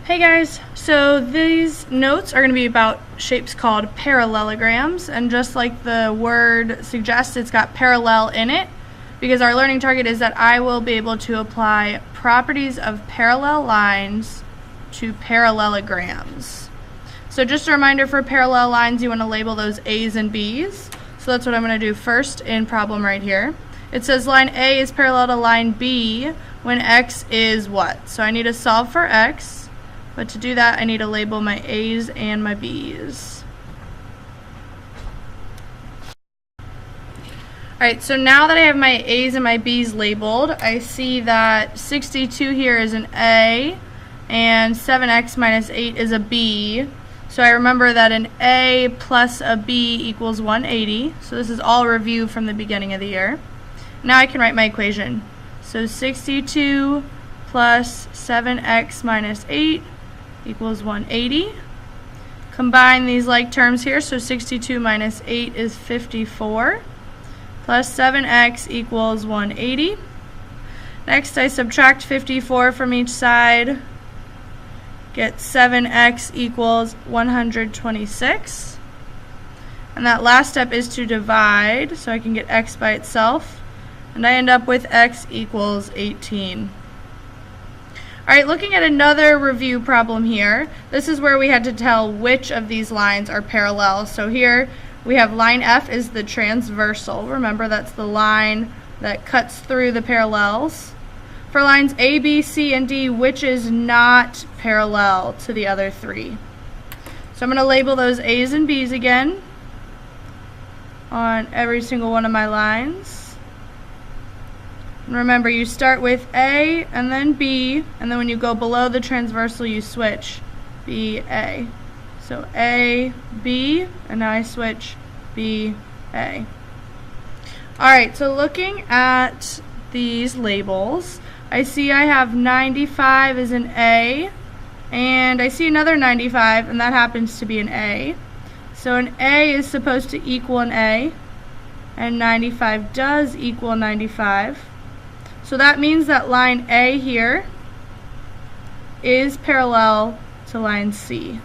Hey guys, so these notes are going to be about shapes called parallelograms, and just like the word suggests, it's got parallel in it because our learning target is that I will be able to apply properties of parallel lines to parallelograms. So just a reminder, for parallel lines you want to label those A's and B's, so that's what I'm going to do first in problem right here. It says line A is parallel to line B when X is what? So I need to solve for X. But to do that, I need to label my A's and my B's. Alright, so now that I have my A's and my B's labeled, I see that 62 here is an A, and 7x minus 8 is a B. So I remember that an A plus a B equals 180. So this is all review from the beginning of the year. Now I can write my equation. So 62 plus 7x minus 8 equals 180. Combine these like terms here, so 62 minus 8 is 54, plus 7x equals 180. Next I subtract 54 from each side, get 7x equals 126. And that last step is to divide, so I can get x by itself, and I end up with x equals 18. Alright, looking at another review problem here, this is where we had to tell which of these lines are parallel. So here we have line F is the transversal. Remember, that's the line that cuts through the parallels. For lines A, B, C, and D, which is not parallel to the other three? So I'm going to label those A's and B's again on every single one of my lines. And remember, you start with A and then B, and then when you go below the transversal you switch B, A. So A, B, and now I switch B, A. Alright, so looking at these labels, I see I have 95 as an A, and I see another 95, and that happens to be an A. So an A is supposed to equal an A, and 95 does equal 95. So that means that line A here is parallel to line C.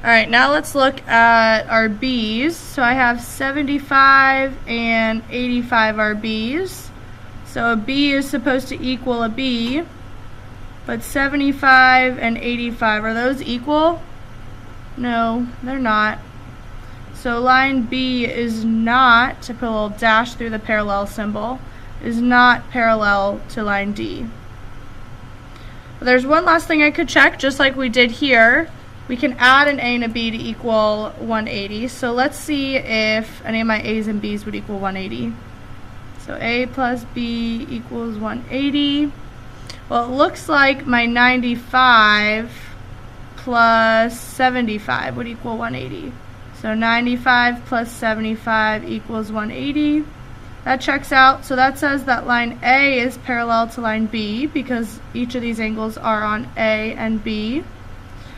Alright, now let's look at our B's. So I have 75 and 85 are B's. So a B is supposed to equal a B, but 75 and 85, are those equal? No, they're not. So line B is not, to put a little dash through the parallel symbol, is not parallel to line D. But there's one last thing I could check, just like we did here. We can add an A and a B to equal 180. So let's see if any of my A's and B's would equal 180. So A plus B equals 180. Well, it looks like my 95 plus 75 would equal 180. So 95 plus 75 equals 180. That checks out. So that says that line A is parallel to line B because each of these angles are on A and B.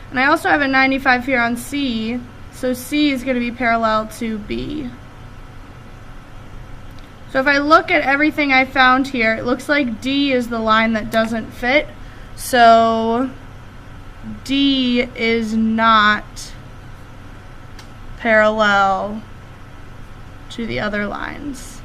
And I also have a 95 here on C, so C is going to be parallel to B. So if I look at everything I found here, it looks like D is the line that doesn't fit. So D is not parallel to the other lines.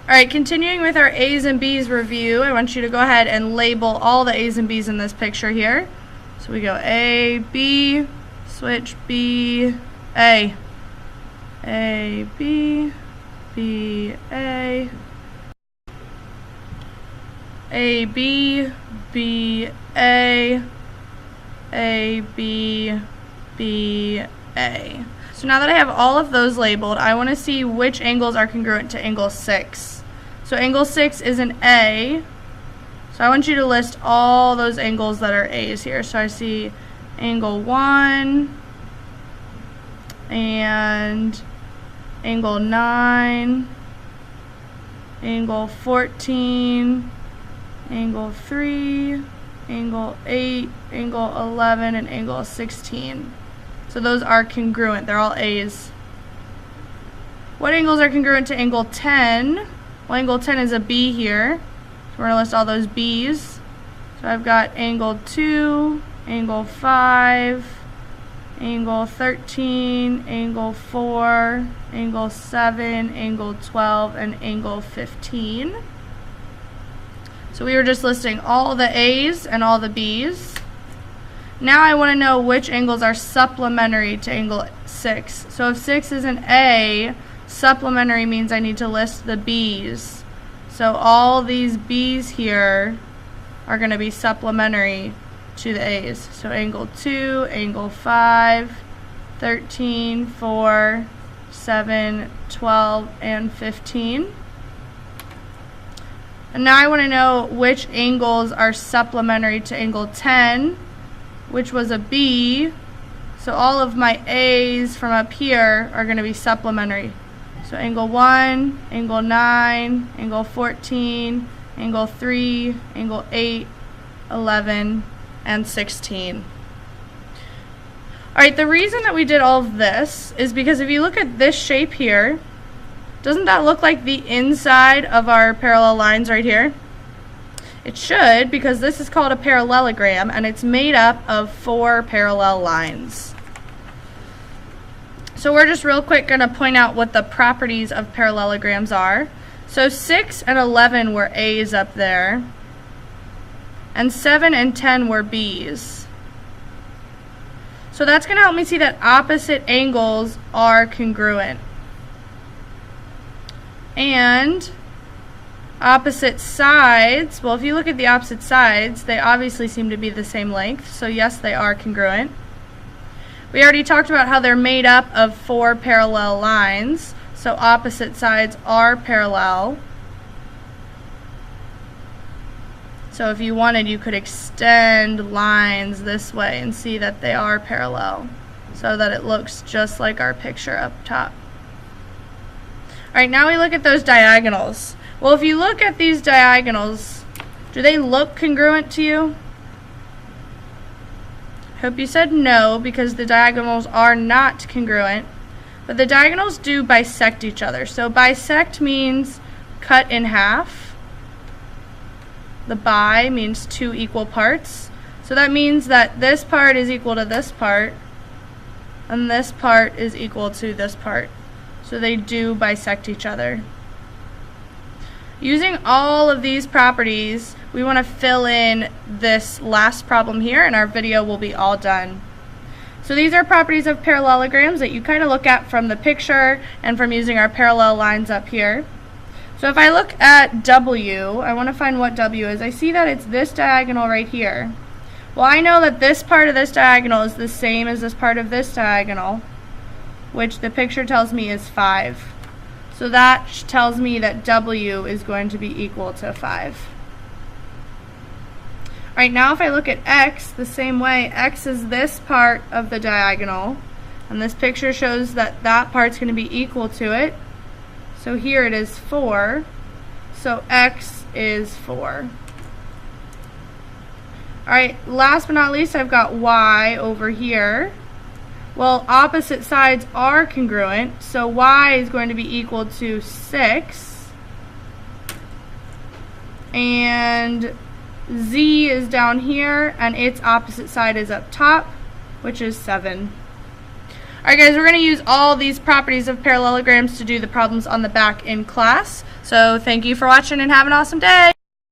Alright, continuing with our A's and B's review, I want you to go ahead and label all the A's and B's in this picture here. So we go A, B, switch B, A. A, B, B, A. A, B, B, A. A, B, B, A. So now that I have all of those labeled, I want to see which angles are congruent to angle 6. So angle 6 is an A. So I want you to list all those angles that are A's here. So I see angle 1 and angle 9, angle 14, angle 3, angle 8, angle 11, and angle 16. So those are congruent. They're all A's. What angles are congruent to angle 10? Well, angle 10 is a B here. So we're going to list all those B's. So I've got angle 2, angle 5, angle 13, angle 4, angle 7, angle 12, and angle 15. So we were just listing all the A's and all the B's. Now I want to know which angles are supplementary to angle 6. So if 6 is an A, supplementary means I need to list the B's. So all these B's here are going to be supplementary to the A's. So angle 2, angle 5, 13, 4, 7, 12, and 15. And now I want to know which angles are supplementary to angle 10, which was a B. So all of my A's from up here are going to be supplementary. So angle 1, angle 9, angle 14, angle 3, angle 8, 11, and 16. Alright, the reason that we did all of this is because if you look at this shape here, doesn't that look like the inside of our parallel lines right here? It should, because this is called a parallelogram and it's made up of 4 parallel lines. So we're just real quick going to point out what the properties of parallelograms are. So 6 and 11 were A's up there, and 7 and 10 were B's. So that's going to help me see that opposite angles are congruent. And opposite sides, well, if you look at the opposite sides, they obviously seem to be the same length, so yes, they are congruent. We already talked about how they're made up of 4 parallel lines, so opposite sides are parallel. So if you wanted, you could extend lines this way and see that they are parallel, so that it looks just like our picture up top. Alright, now we look at those diagonals. Well, if you look at these diagonals, do they look congruent to you? Hope you said no, because the diagonals are not congruent, but the diagonals do bisect each other. So bisect means cut in half. The bi means 2 equal parts. So that means that this part is equal to this part, and this part is equal to this part. So they do bisect each other. Using all of these properties, we want to fill in this last problem here, and our video will be all done. So these are properties of parallelograms that you kind of look at from the picture and from using our parallel lines up here. So if I look at W, I want to find what W is. I see that it's this diagonal right here. Well, I know that this part of this diagonal is the same as this part of this diagonal, which the picture tells me is 5. So that tells me that W is going to be equal to 5. Alright, now if I look at X the same way, X is this part of the diagonal, and this picture shows that that part's going to be equal to it. So here it is 4, so X is 4. Alright, last but not least, I've got Y over here. Well, opposite sides are congruent, so Y is going to be equal to 6, and Z is down here, and its opposite side is up top, which is 7. Alright guys, we're going to use all these properties of parallelograms to do the problems on the back in class. So thank you for watching and have an awesome day!